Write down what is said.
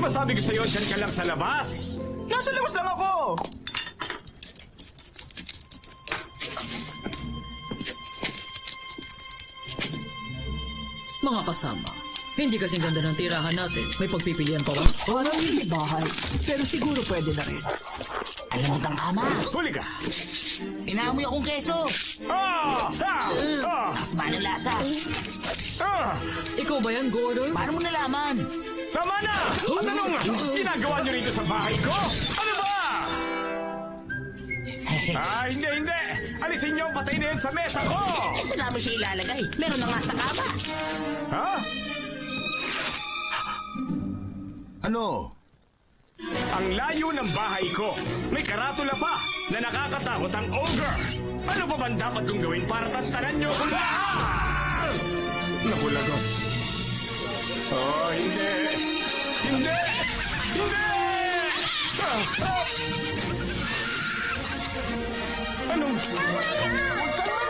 ba sabi ko sa'yo, dyan ka lang sa labas? Nasa labas lang ako! Mga kasama, hindi kasing ganda ng tirahan natin. May pagpipilian pa ba? Parang hindi bahay, pero siguro pwede na rin. Alam mo kang ama, Huli ka! inaamoy akong keso. Asma ng lasa. Ikaw ba yan, Gordon? Paano mo nalaman? Tama na! At anong ginagawa niyo rito sa bahay ko? Ano ba? Hindi! Alisin niyo ang patay na yan sa mesa ko! Saan namin siya ilalagay? Meron na nga sa kama. Ha? Ano? Ang layo ng bahay ko. May karatula pa na nakakatakot ang ogre. Ano pa bang dapat kong gawin para tantanan niyo kung Napulago. Oh, hindi! Hindi! Anong? Huwag kang